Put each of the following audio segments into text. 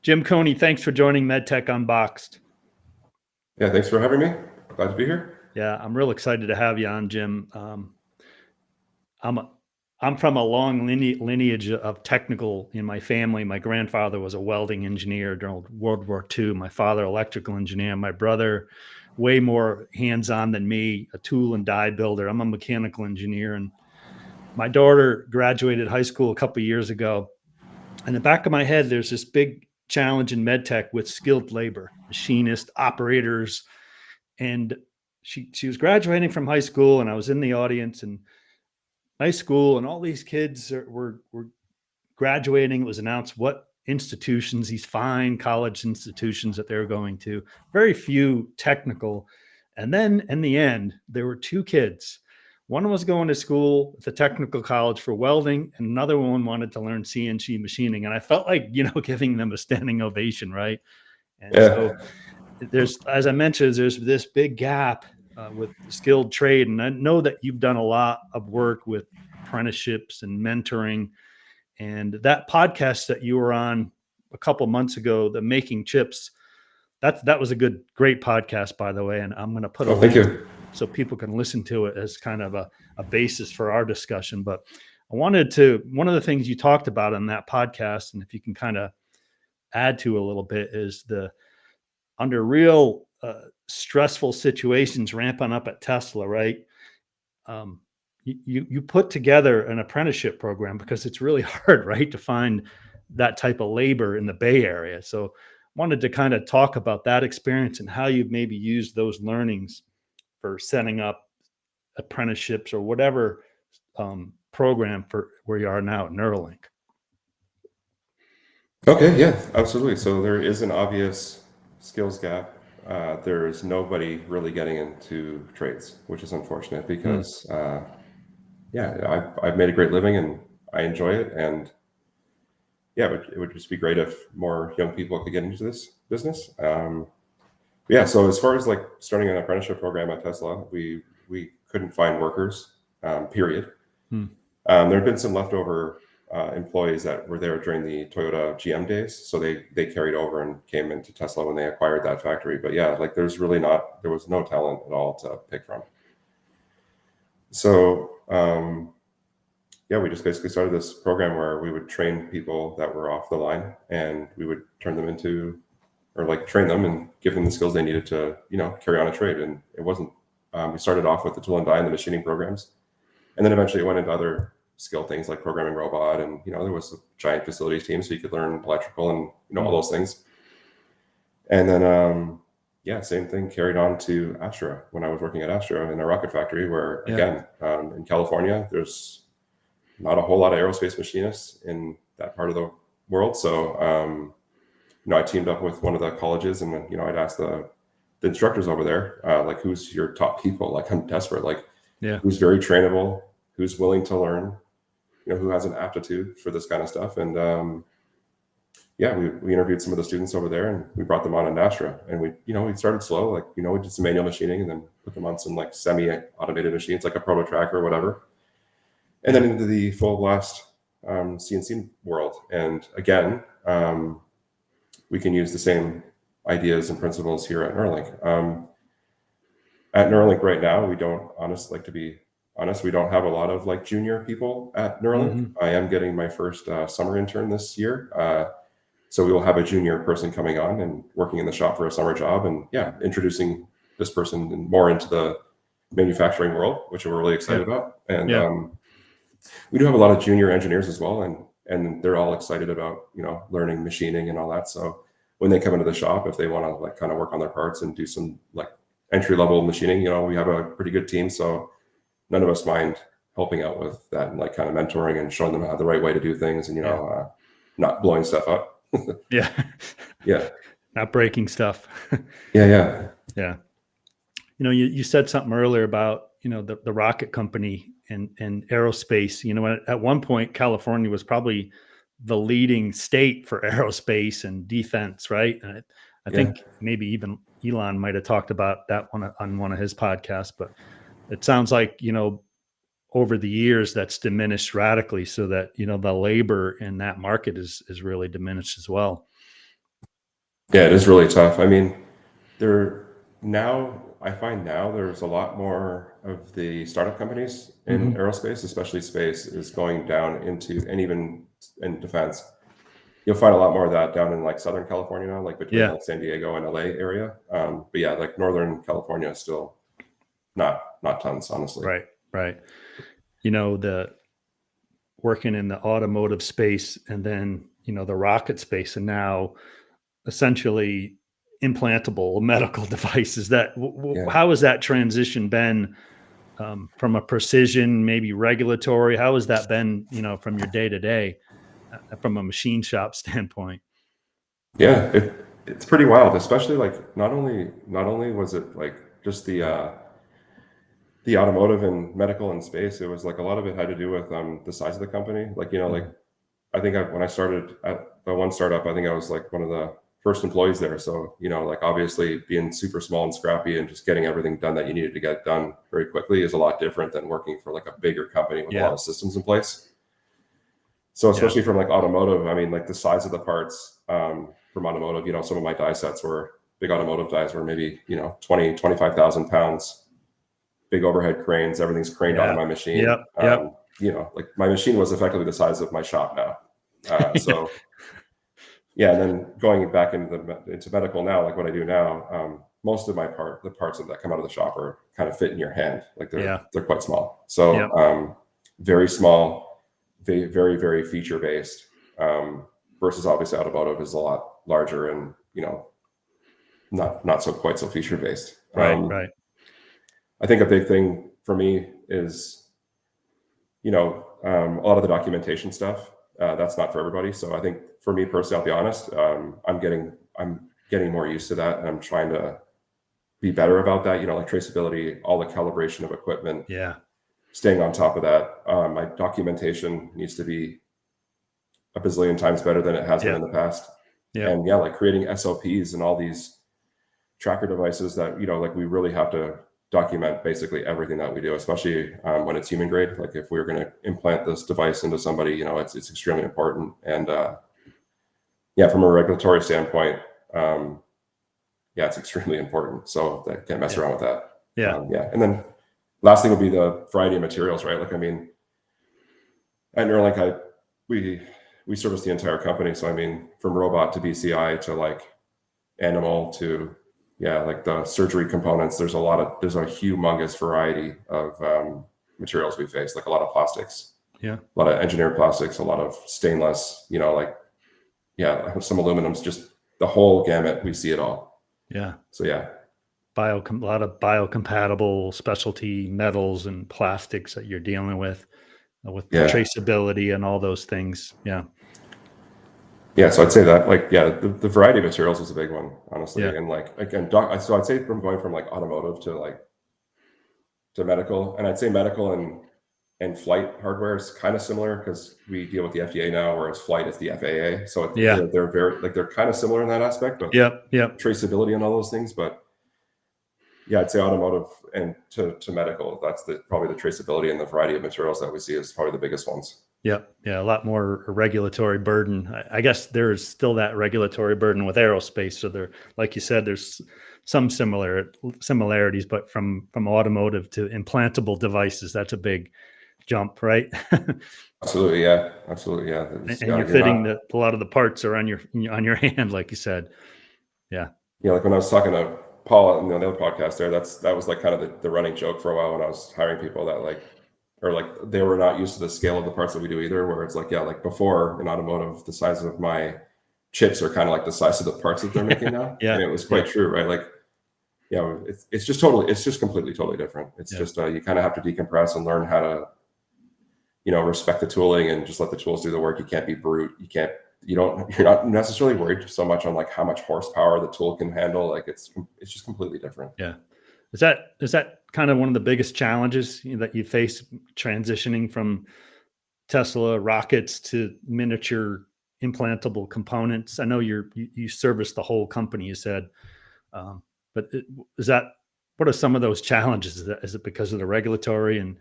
Jim Cooney, thanks for joining MedTech Unboxed. Yeah, thanks for having me. Glad to be here. Yeah, I'm real excited to have you on, Jim. I'm from a long lineage of technical in my family. My grandfather was a welding engineer during World War II. My father, electrical engineer. My brother, way more hands-on than me, a tool and die builder. I'm a mechanical engineer. And my daughter graduated high school a couple of years ago. In the back of my head, there's this big challenge in medtech with skilled labor, machinists, operators. And she was graduating from high school, and I was in the audience in high school, and all these kids were graduating. It was announced what institutions, these fine college institutions that they were going to, very few technical. And then in the end, there were two kids. One was going to school at the technical college for welding, and another one wanted to learn CNC machining. And I felt like, giving them a standing ovation, right? And so there's, as I mentioned, there's this big gap with skilled trade. And I know that you've done a lot of work with apprenticeships and mentoring. And that podcast that you were on a couple months ago, the Making Chips, that was a great podcast, by the way. And I'm going to put a link so people can listen to it as kind of a basis for our discussion. But one of the things you talked about on that podcast, and if you can kind of add to a little bit, is under real stressful situations ramping up at Tesla, right? You put together an apprenticeship program because it's really hard, right, to find that type of labor in the Bay Area. So wanted to kind of talk about that experience and how you've maybe used those learnings for setting up apprenticeships or whatever program for where you are now at Neuralink. Okay, yeah, absolutely. So there is an obvious skills gap. There's nobody really getting into trades, which is unfortunate because, I've made a great living and I enjoy it. And yeah, it would just be great if more young people could get into this business. So as far as like starting an apprenticeship program at Tesla, we couldn't find workers, period. There have been some leftover employees that were there during the Toyota GM days. So they carried over and came into Tesla when they acquired that factory. But yeah, like there was no talent at all to pick from. So we just basically started this program where we would train people that were off the line, and we would turn them into, or like train them and give them the skills they needed to, carry on a trade. And it wasn't, we started off with the tool and die and the machining programs. And then eventually it went into other skill things like programming robot. And, there was a giant facilities team, so you could learn electrical and, all those things. And then, same thing carried on to Astra when I was working at Astra in a rocket factory where, again, in California, there's not a whole lot of aerospace machinists in that part of the world. So, I teamed up with one of the colleges, and I'd ask the instructors over there, like, who's your top people? Like, I'm desperate. Like, who's very trainable, who's willing to learn, who has an aptitude for this kind of stuff. And we interviewed some of the students over there, and we brought them on in Astra. And we started slow, like, we did some manual machining, and then put them on some like semi-automated machines, like a ProtoTrack or whatever, and then into the full blast CNC world. And again, we can use the same ideas and principles here at Neuralink. At Neuralink right now, we don't, to be honest, we don't have a lot of like junior people at Neuralink. I am getting my first summer intern this year. So we will have a junior person coming on and working in the shop for a summer job, and introducing this person more into the manufacturing world, which we're really excited about. And we do have a lot of junior engineers as well, and they're all excited about, learning machining and all that. So when they come into the shop, if they want to like kind of work on their parts and do some like entry-level machining, we have a pretty good team. So none of us mind helping out with that and like kind of mentoring and showing them how the right way to do things, and, not blowing stuff up. Not breaking stuff. Yeah. You said something earlier about, the rocket company and aerospace. At one point, California was probably the leading state for aerospace and defense, right? And I think maybe even Elon might have talked about that one on one of his podcasts, but it sounds like, over the years that's diminished radically, so that, the labor in that market is really diminished as well. Yeah, it is really tough. I mean, I find now there's a lot more of the startup companies in Hmm. aerospace, especially space, is going down into, and even in defense. You'll find a lot more of that down in like Southern California now, like between Yeah. like San Diego and LA area. But yeah, like Northern California is still not tons, honestly. Right. Right. The working in the automotive space and then, the rocket space and now essentially implantable medical devices that Yeah. how has that transition been from a precision, maybe regulatory? How has that been, from your day to day, from a machine shop standpoint? Yeah, it's pretty wild, especially like not only was it like just the automotive and medical and space, it was like a lot of it had to do with the size of the company. Like, like Mhm. I think when I started at the one startup, I think I was like one of the first employees there. So, like obviously being super small and scrappy and just getting everything done that you needed to get done very quickly is a lot different than working for like a bigger company with a lot Yeah. of systems in place. So Yeah. especially from like automotive, I mean, like the size of the parts from automotive, some of my die sets were big automotive dies were maybe, 20, 25,000 pounds, big overhead cranes, everything's craned onto Yeah. my machine. Yep. Yep. Like my machine was effectively the size of my shop now. So yeah, and then going back into medical now, like what I do now, most of the parts that come out of the shop are kind of fit in your hand, like they're Yeah. they're quite small. So Yep. very small, very very feature based. Versus obviously automotive is a lot larger and not so quite so feature based. Right. Right. I think a big thing for me is a lot of the documentation stuff. That's not for everybody. So I think for me personally, I'll be honest, I'm getting more used to that, and I'm trying to be better about that. Like traceability, all the calibration of equipment, Yeah. staying on top of that. My documentation needs to be a bazillion times better than it has been Yep. in the past. Yep. And yeah, like creating SOPs and all these tracker devices that like we really have to document basically everything that we do, especially when it's human grade. Like if we were going to implant this device into somebody, it's extremely important. And yeah, from a regulatory standpoint, um, yeah, it's extremely important. So that can't mess Yeah. around with that. Yeah. Yeah, and then last thing would be the variety of materials, right? Like I mean, at Neuralink, we we service the entire company. So I mean, from robot to BCI to like animal to yeah, like the surgery components. There's a humongous variety of materials we face, like a lot of plastics, Yeah. a lot of engineered plastics, a lot of stainless, like yeah, some aluminums, just the whole gamut. We see it all. Yeah. So yeah, A lot of biocompatible specialty metals and plastics that you're dealing with the yeah, traceability and all those things. Yeah. yeah. So I'd say that like yeah, the variety of materials is a big one, honestly. Yeah. And like again, so I'd say from going from like automotive to medical, and I'd say medical and flight hardware is kind of similar because we deal with the FDA now, whereas flight is the FAA. So Yeah. they're very like they're kind of similar in that aspect, but Yep. Yep. traceability and all those things. But yeah, I'd say automotive and to medical, that's probably the traceability and the variety of materials that we see is probably the biggest ones. Yep. Yeah. A lot more regulatory burden. I guess there's still that regulatory burden with aerospace. So there, like you said, there's some similarities, but from automotive to implantable devices, that's a big jump, right? Absolutely, yeah, absolutely, yeah. And you're You're fitting not, a lot of the parts are on your hand, like you said. Yeah. like when I was talking to Paul on the other podcast there, that was like kind of the running joke for a while when I was hiring people that like, or like they were not used to the scale of the parts that we do either, where it's like, yeah, like before in automotive, the size of my chips are kind of like the size of the parts that they're making now. And Yeah. it was Yeah. quite true, right? Like, it's just completely, totally different. It's Yeah. just, you kind of have to decompress and learn how to, respect the tooling and just let the tools do the work. You can't be brute. You're not necessarily worried so much on like how much horsepower the tool can handle. Like it's just completely different. Yeah. Is that kind of one of the biggest challenges that you face transitioning from Tesla rockets to miniature implantable components? I know you service the whole company, you said, um, but is that what are some of those challenges? Is it because of the regulatory and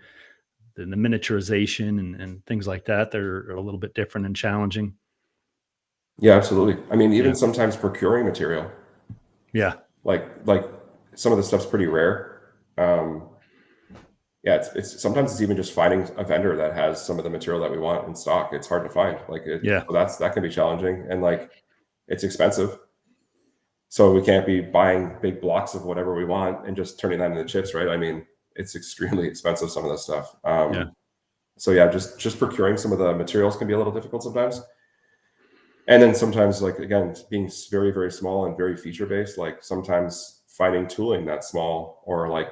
the miniaturization and things like that? They're a little bit different and challenging. Yeah, absolutely. I mean, even Yeah. sometimes procuring material, Yeah. like some of the stuff's pretty rare. Yeah, it's sometimes it's even just finding a vendor that has some of the material that we want in stock. It's hard to find. Yeah. So that can be challenging, and like it's expensive. So we can't be buying big blocks of whatever we want and just turning that into chips, right? I mean, it's extremely expensive, some of this stuff. Yeah. So yeah, just procuring some of the materials can be a little difficult sometimes. And then sometimes, like again, being very, very small and very feature based, like sometimes finding tooling that's small or like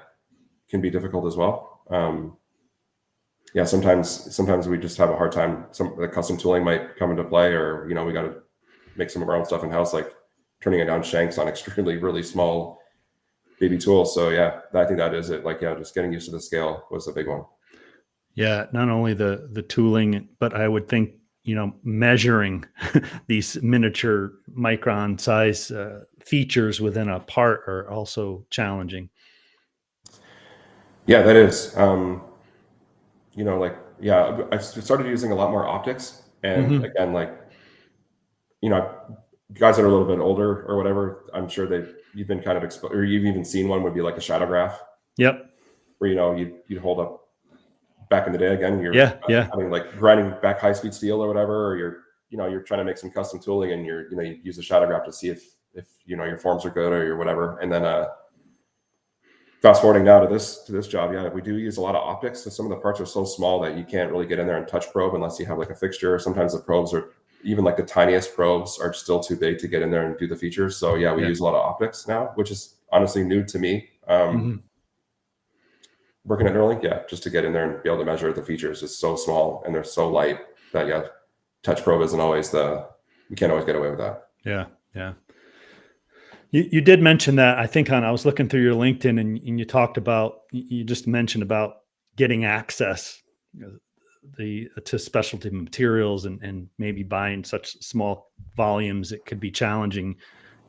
can be difficult as well. Yeah, sometimes we just have a hard time. Some the custom tooling might come into play, or we got to make some of our own stuff in house, like turning it down shanks on extremely really small baby tools. So yeah, I think that is it. Like yeah, just getting used to the scale was a big one. Yeah. Not only the tooling, but I would think, measuring these miniature micron size features within a part are also challenging. Yeah, that is. Like yeah, I started using a lot more optics, and Hmm. again, like guys that are a little bit older or whatever, I'm sure you've been kind of exposed, or you've even seen one would be like a shadow graph, Yep. where you'd hold up back in the day. Again, you're Yeah. Yeah. having like grinding back high speed steel or whatever, or you're trying to make some custom tooling, and you use a shadow graph to see if your forms are good or your whatever, and then fast forwarding now to this job, yeah, we do use a lot of optics. So some of the parts are so small that you can't really get in there and touch probe unless you have like a fixture. Sometimes the probes are even like the tiniest probes are still too big to get in there and do the features. So yeah, we Yeah. use a lot of optics now, which is honestly new to me. Hmm. Working at Neuralink, yeah, just to get in there and be able to measure the features is so small and they're so light that yeah, touch probe isn't always you can't always get away with that. Yeah. Yeah. You did mention that, I think, I was looking through your LinkedIn, and you talked about, you just mentioned about getting access, to specialty materials, and maybe buying such small volumes, it could be challenging.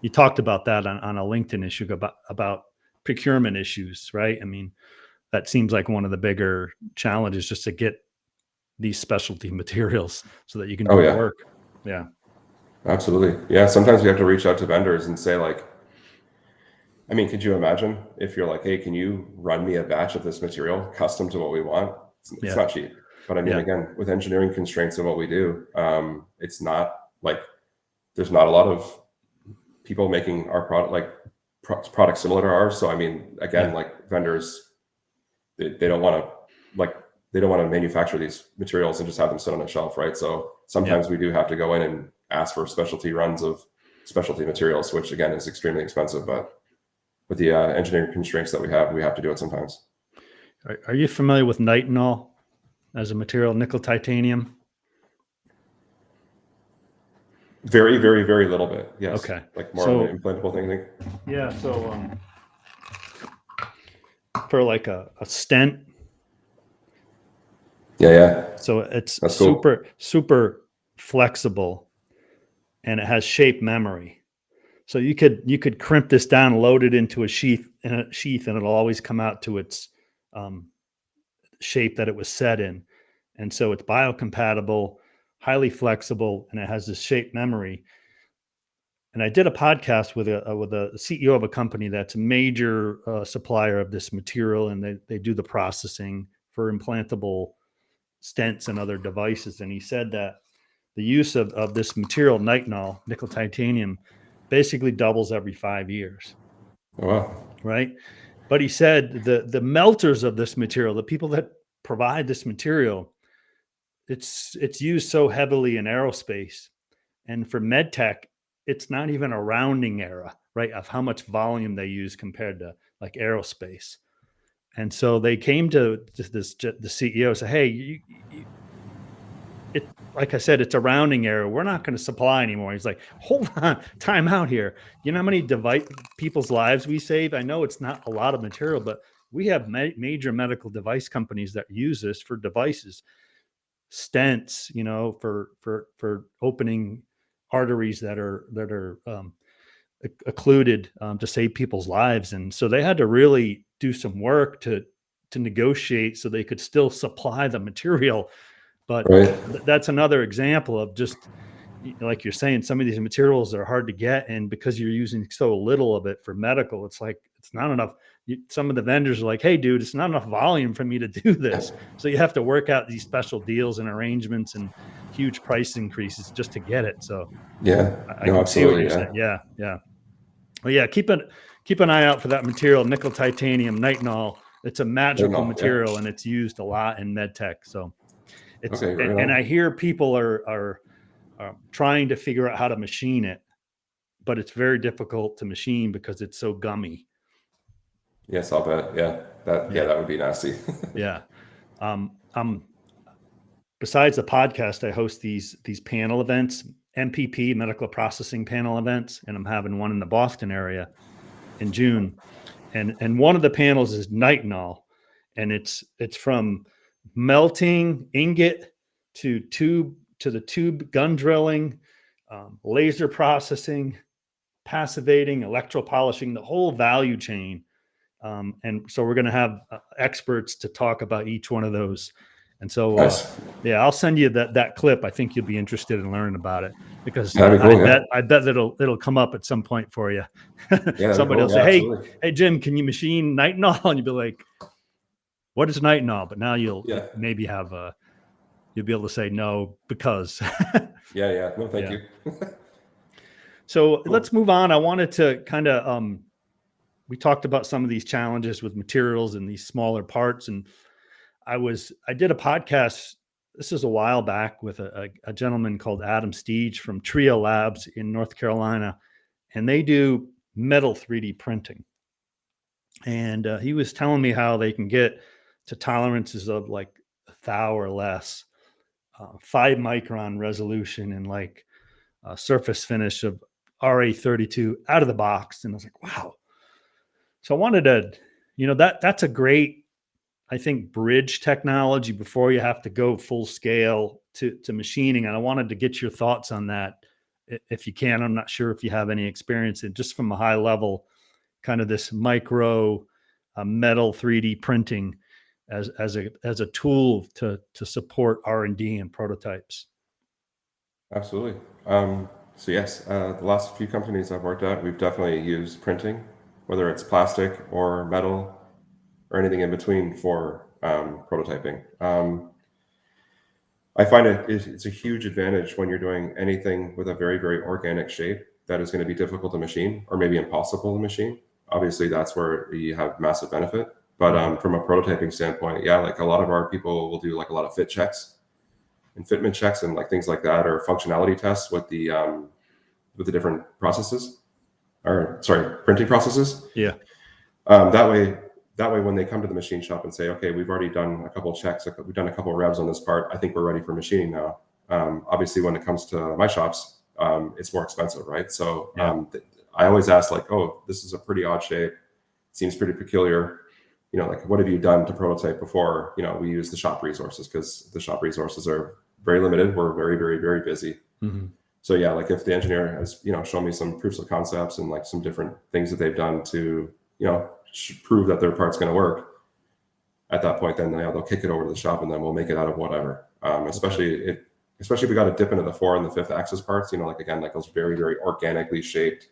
You talked about that on a LinkedIn issue about procurement issues, right? I mean, that seems like one of the bigger challenges, just to get these specialty materials so that you can Oh do the yeah, work. Yeah. absolutely. Yeah, sometimes we have to reach out to vendors and say like, I mean, could you imagine if you're like, hey, can you run me a batch of this material custom to what we want? It's Yeah. not cheap. But I mean, Yeah. again, with engineering constraints and what we do, it's not like there's not a lot of people making our product like products similar to ours. So I mean, Yeah. again, like vendors, they don't want to like they don't want to manufacture these materials and just have them sit on a shelf, right? So Yeah. sometimes we do have to go in and ask for specialty runs of specialty materials, which again is extremely expensive, but with the engineering constraints that we have to do it sometimes. Are you familiar with nitinol as a material, nickel titanium? Very, very, very little bit. Yes, Okay. like more of So an implantable thing. I think. yeah, so for like a stent, Yeah, yeah, so it's that's cool. super flexible, and it has shape memory. So you could crimp this down, load it into a sheath, and it'll always come out to its um, shape that it was set in. And so it's biocompatible, highly flexible, and it has this shape memory. And I did a podcast with a CEO of a company that's a major supplier of this material, and they do the processing for implantable stents and other devices. And he said that the use of this material, nitinol, nickel titanium, basically doubles every 5 years, Oh, wow. right? But he said the melters of this material, the people that provide this material, it's used so heavily in aerospace, and for medtech, it's not even a rounding error, right? Of how much volume they use compared to like aerospace. And so they came to the CEO and said, "Hey, it like I said, it's a rounding error. We're not going to supply anymore." He's like, "Hold on, time out here. You know how many people's lives we save? I know it's not a lot of material, but we have major medical device companies that use this for devices, stents, for opening arteries that are occluded, to save people's lives." And so they had to really do some work to negotiate so they could still supply the material. But Right. that's another example of just, like you're saying, some of these materials are hard to get, and because you're using so little of it for medical, it's like it's not enough. Some of the vendors are like, "Hey, dude, it's not enough volume for me to do this." So you have to work out these special deals and arrangements and huge price increases just to get it. So Yeah. I No, can see what absolutely. you're Yeah. saying. Yeah, yeah. Well, yeah. Keep an eye out for that material, nickel titanium nitinol. It's a magical Nitinol, yeah. material, and it's used a lot in med tech. So it's Okay. Right and on. I hear people are trying to figure out how to machine it, but it's very difficult to machine because it's so gummy. Yes, I'll bet. Yeah. Yeah, That would be nasty. yeah. I'm besides the podcast, I host these panel events, MPP, medical processing panel events, and I'm having one in the Boston area in June. And one of the panels is nitinol, and it's from melting ingot to the tube gun drilling, laser processing, passivating, electropolishing, the whole value chain. And so we're going to have experts to talk about each one of those. And so, Nice. yeah, I'll send you that clip. I think you'll be interested in learning about it because That'd be cool. Yeah. I bet it'll come up at some point for you. Yeah. That'd be Somebody cool. will Yeah, say, absolutely. hey, Jim, can you machine nitinol? And you'll be like, what is nitinol? But now you'll Yeah. maybe have you'll be able to say no because. Yeah. Yeah. No, thank you. So Cool. let's move on. I wanted to kind of we talked about some of these challenges with materials and these smaller parts, and I did a podcast. This is a while back with a gentleman called Adam Steege from Trio Labs in North Carolina, and they do metal 3D printing. And he was telling me how they can get to tolerances of like 1,000 or less, 5 micron resolution, and like a surface finish of RA32 out of the box. And I was like, wow. So I wanted to, that's a great, I think, bridge technology before you have to go full scale to machining. And I wanted to get your thoughts on that if you can. I'm not sure if you have any experience in just from a high level, kind of this micro metal 3D printing as a tool to support R&D and prototypes. Absolutely. So yes, the last few companies I've worked at, we've definitely used printing, whether it's plastic or metal or anything in between for prototyping. I find it's a huge advantage when you're doing anything with a very, very organic shape that is going to be difficult to machine or maybe impossible to machine. Obviously, that's where you have massive benefit. But from a prototyping standpoint, yeah, like a lot of our people will do like a lot of fit checks and fitment checks and like things like that, or functionality tests with the different processes, or sorry, printing processes. Yeah. That way, when they come to the machine shop and say, okay, we've already done a couple of checks, we've done a couple of revs on this part, I think we're ready for machining now. Obviously, when it comes to my shops, it's more expensive, right? So I always ask like, oh, this is a pretty odd shape. It seems pretty peculiar. Like, what have you done to prototype before? We use the shop resources because the shop resources are very limited. We're very, very, very busy. Mm-hmm. So yeah, like if the engineer has, shown me some proofs of concepts and like some different things that they've done to, prove that their part's going to work, at that point, then they'll kick it over to the shop and then we'll make it out of whatever. Especially if we got to dip into the 4 and the 5th axis parts, like again, like those very, very organically shaped,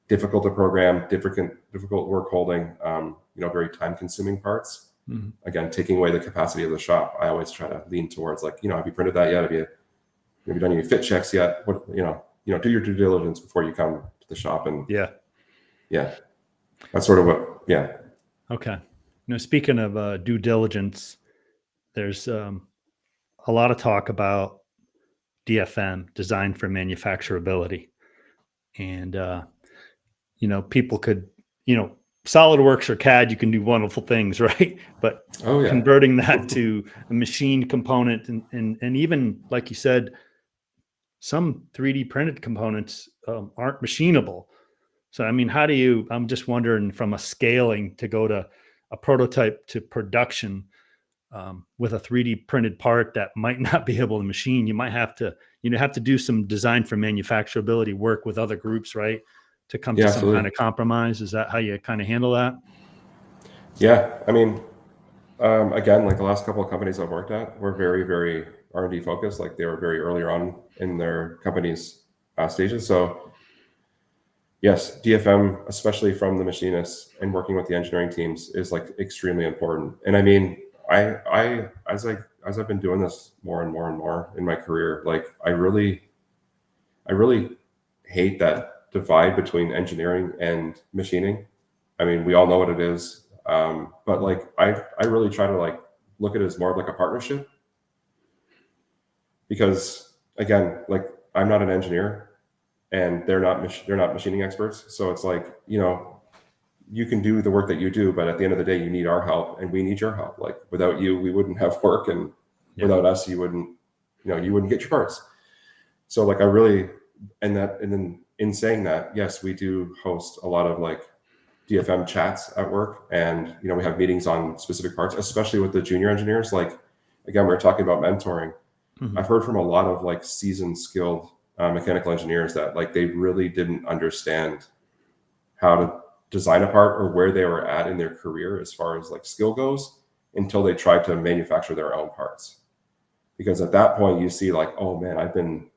difficult to program, difficult work holding, very time consuming parts. Mm-hmm. Again, taking away the capacity of the shop. I always try to lean towards like, have you printed that yet? Have you done any fit checks yet? What, do your due diligence before you come to the shop. And yeah, that's sort of what, yeah. Okay. Speaking of due diligence, there's a lot of talk about DFM, design for manufacturability. And, people could, SolidWorks or CAD, you can do wonderful things, right? But converting that to a machine component and even, like you said, some 3D printed components aren't machinable. So, I mean, I'm just wondering from a scaling to go to a prototype to production with a 3D printed part that might not be able to machine, you might have to do some design for manufacturability work with other groups, right? To come to some kind of compromise. Is that how you kind of handle that? Yeah. I mean, again, like the last couple of companies I've worked at, we're very, very R&D focused. Like they were very early on in their company's stages. So yes, DFM, especially from the machinists and working with the engineering teams, is like extremely important. And I mean, as I've been doing this more and more and more in my career, like I really hate that divide between engineering and machining. I mean, we all know what it is, but like I really try to like look at it as more of like a partnership, because again, like I'm not an engineer and they're not machining experts, so it's like, you know, you can do the work that you do, but at the end of the day, you need our help and we need your help. Like without you, we wouldn't have work, and without us, you wouldn't get your parts. So like I really, and then in saying that, yes, we do host a lot of like DFM chats at work, and you know, we have meetings on specific parts, especially with the junior engineers. Like again, we were talking about mentoring. I've heard from a lot of like seasoned, skilled mechanical engineers that like they really didn't understand how to design a part or where they were at in their career as far as like skill goes until they tried to manufacture their own parts. Because at that point you see like, oh man, I've been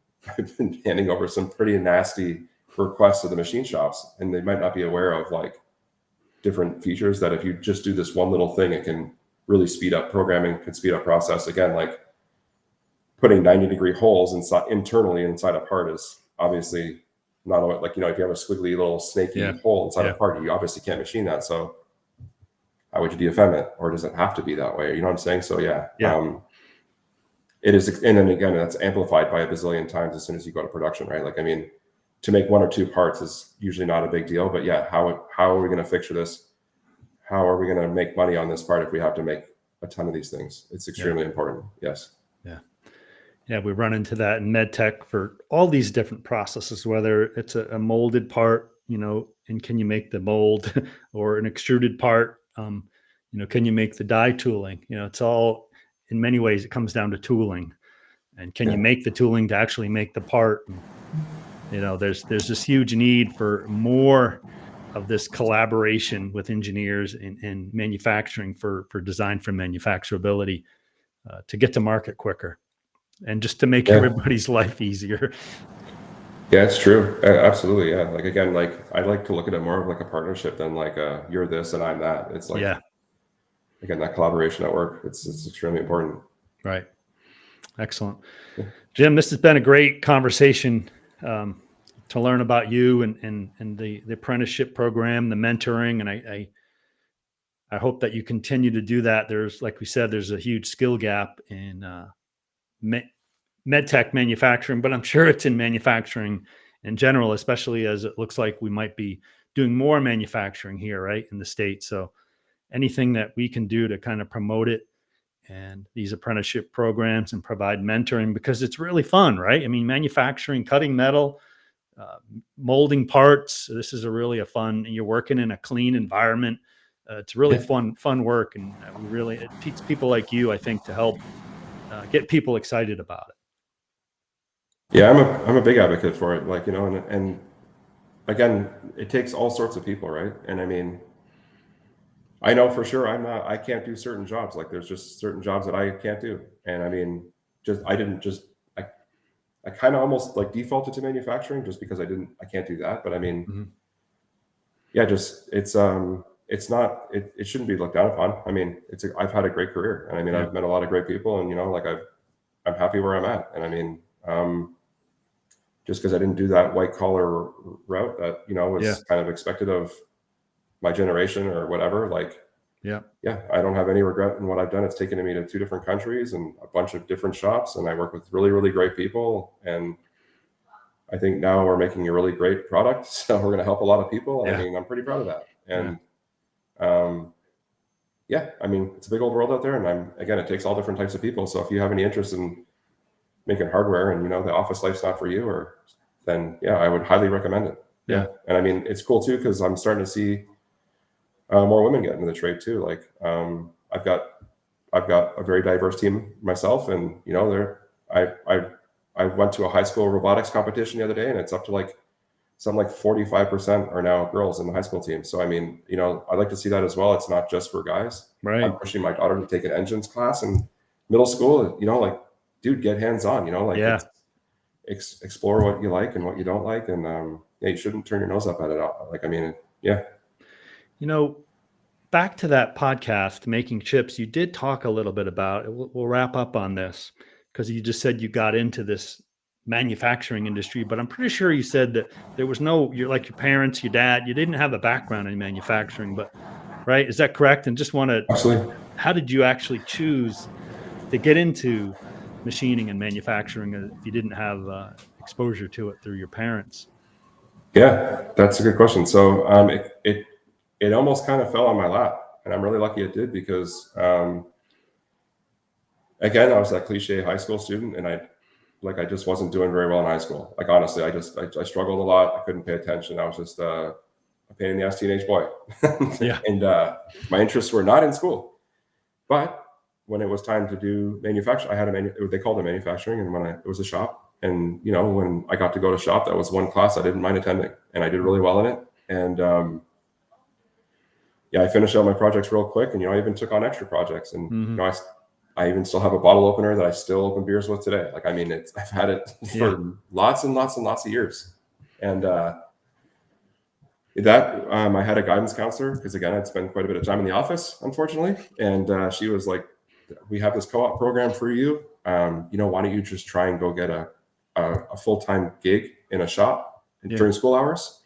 handing over some pretty nasty requests to the machine shops, and they might not be aware of like different features that if you just do this one little thing, it can really speed up programming, can speed up process. Again, like putting 90-degree holes internally inside a part is obviously not like, you know, if you have a squiggly little snaky hole inside a part, you obviously can't machine that. So how would you DFM it, or does it have to be that way? You know what I'm saying? So it is. And then again, that's amplified by a bazillion times as soon as you go to production, right? Like, I mean, to make one or two parts is usually not a big deal, but yeah, how are we going to fixture this? How are we going to make money on this part if we have to make a ton of these things? It's extremely important. Yes. Yeah, we run into that in MedTech for all these different processes, whether it's a molded part, you know, and can you make the mold, or an extruded part, you know, can you make the die tooling? You know, it's all, in many ways, it comes down to tooling, and can you make the tooling to actually make the part? And, you know, there's this huge need for more of this collaboration with engineers and manufacturing for design for manufacturability, to get to market quicker, and just to make everybody's life easier. Yeah, it's true. Absolutely. Yeah. Like, again, like I like to look at it more of like a partnership than like you're this and I'm that. It's like, again, that collaboration at work, it's extremely important. Right. Excellent. Jim, this has been a great conversation, to learn about you and the apprenticeship program, the mentoring. And I hope that you continue to do that. There's, like we said, there's a huge skill gap in MedTech manufacturing, but I'm sure it's in manufacturing in general, especially as it looks like we might be doing more manufacturing here, right, in the States. So anything that we can do to kind of promote it, and these apprenticeship programs, and provide mentoring, because it's really fun, right? I mean, manufacturing, cutting metal, molding parts. This is really a fun, and you're working in a clean environment. It's really fun work. And it takes people like you, I think, to help get people excited about it. Yeah, I'm a big advocate for it. Like, you know, and again, it takes all sorts of people, right? And I mean, I know for sure I can't do certain jobs. Like there's just certain jobs that I can't do. And I mean, I kind of almost like defaulted to manufacturing just because I can't do that. But I mean, it's not, it shouldn't be looked down upon. I mean, I've had a great career, and I mean, I've met a lot of great people, and, you know, like I'm happy where I'm at. And I mean, just because I didn't do that white collar route that, you know, was kind of expected of my generation or whatever, like, I don't have any regret in what I've done. It's taken me to 2 different countries and a bunch of different shops, and I work with really, really great people. And I think now we're making a really great product, so we're going to help a lot of people. I mean, I'm pretty proud of that. And I mean, it's a big old world out there, and again, it takes all different types of people. So if you have any interest in making hardware, and, you know, the office life's not for you, then I would highly recommend it. And I mean, it's cool too, because I'm starting to see more women get into the trade too. Like, I've got a very diverse team myself, and, you know, I went to a high school robotics competition the other day, and it's up to like 45% are now girls in the high school team. So I mean, you know, I like to see that as well. It's not just for guys. Right. I'm pushing my daughter to take an engines class in middle school. You know, like, dude, get hands-on, like Yeah. explore what you like and what you don't like. And yeah, you shouldn't turn your nose up at it all. Like, I mean, yeah. Back to that podcast, Making Chips, you did talk a little bit about it. We'll wrap up on this because you just said you got into this manufacturing industry, but I'm pretty sure you said that there was you're like your parents, your dad, you didn't have a background in manufacturing, but right? Is that correct? And just Absolutely. how did you actually choose to get into machining and manufacturing if you didn't have exposure to it through your parents? Yeah, that's a good question. So it almost kind of fell on my lap, and I'm really lucky it did because again, I was that cliche high school student, and I just wasn't doing very well in high school. Like, honestly, I struggled a lot. I couldn't pay attention. I was just a pain in the ass teenage boy. Yeah. And my interests were not in school. But when it was time to do manufacturing, I had they called it manufacturing, and it was a shop. And when I got to go to shop, that was one class I didn't mind attending, and I did really well in it. And yeah, I finished out my projects real quick, and I even took on extra projects, and I even still have a bottle opener that I still open beers with today. Like, I mean, I've had it for lots and lots and lots of years. And I had a guidance counselor because, again, I'd spend quite a bit of time in the office, unfortunately. And she was like, "We have this co-op program for you. Why don't you just try and go get a full-time gig in a shop during school hours?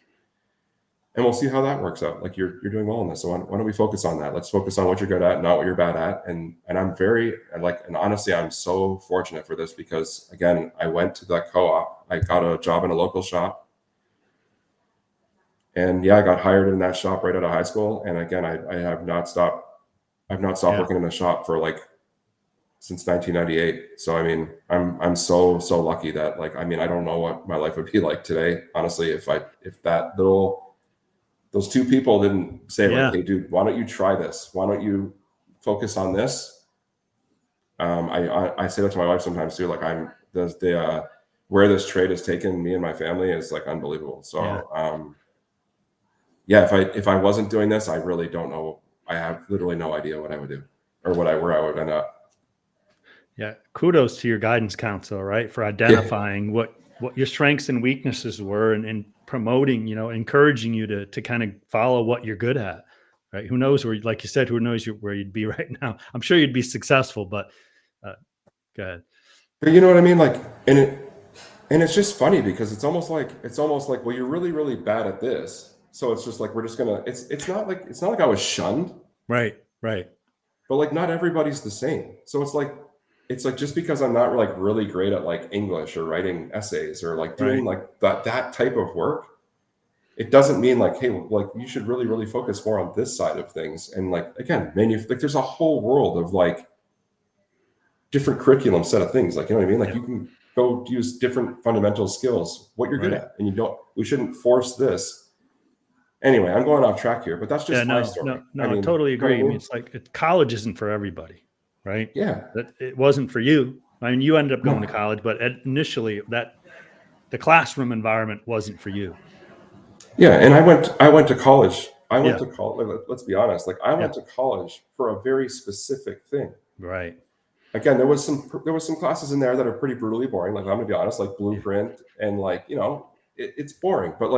And we'll see how that works out. Like, you're doing well in this. So why don't we focus on that? Let's focus on what you're good at, not what you're bad at." And I'm and honestly, I'm so fortunate for this because, again, I went to that co-op. I got a job in a local shop. And yeah, I got hired in that shop right out of high school. And again, I have not stopped. I've not stopped working in the shop for since 1998. So I mean, I'm so lucky that I mean, I don't know what my life would be like today, honestly, if those two people didn't say "Hey, dude, why don't you try this? Why don't you focus on this?" I say that to my wife sometimes too. Like, where this trade has taken me and my family is unbelievable. So if I wasn't doing this, I really don't know. I have literally no idea what I would do or where I would end up. Yeah. Kudos to your guidance counselor, right? For identifying what your strengths and weaknesses were and promoting, encouraging you to kind of follow what you're good at, right? Who knows like you said, who knows where you'd be right now? I'm sure you'd be successful, but go ahead. But you know what I mean? And it's just funny because it's almost like, well, you're really, really bad at this. So it's just we're just gonna, it's not like I was shunned. Right. But not everybody's the same. So it's like just because I'm not really great at English or writing essays or doing that type of work, it doesn't mean hey, you should really, really focus more on this side of things. And again, there's a whole world of different curriculum set of things. You know what I mean? You can go use different fundamental skills, what you're good at, and we shouldn't force this. Anyway, I'm going off track here, but that's just my story. No, I totally agree. I mean, it's college isn't for everybody, right? Yeah. It wasn't for you. I mean, you ended up going to college, but initially the classroom environment wasn't for you. Yeah, and I went to college. To college. Let's be honest. I went to college for a very specific thing. Right. Again, there was some classes in there that are pretty brutally boring. I'm gonna be honest, blueprint and it's boring. But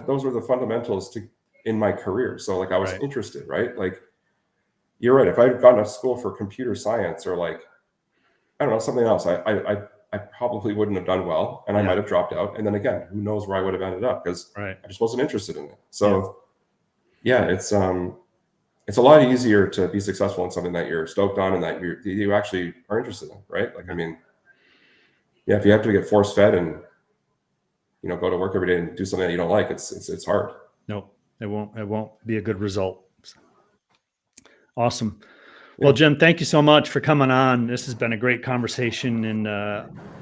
those were the fundamentals in my career. So I was interested, right? You're right. If I had gone to school for computer science or I don't know, something else, I probably wouldn't have done well, and I might have dropped out. And then again, who knows where I would have ended up because I just wasn't interested in it. So it's a lot easier to be successful in something that you're stoked on and that you actually are interested in, right? I mean, if you have to get force fed and go to work every day and do something that you don't like, it's hard. No, it won't be a good result. Awesome. Well, Jim, thank you so much for coming on. This has been a great conversation, and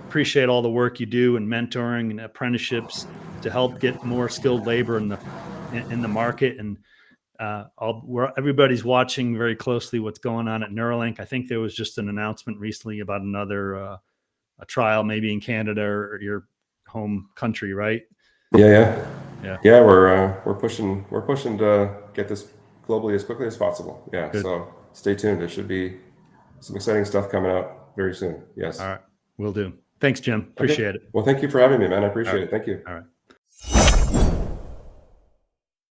appreciate all the work you do in mentoring and apprenticeships to help get more skilled labor in the market. And everybody's watching very closely what's going on at Neuralink. I think there was just an announcement recently about another a trial, maybe in Canada or your home country, right? Yeah. We're pushing to get this globally as quickly as possible. Yeah. Good. So stay tuned. There should be some exciting stuff coming out. very soon. Yes. All right. Will do. Thanks, Jim. Okay. Appreciate it. Well, thank you for having me, man. I appreciate it. Thank you. All right.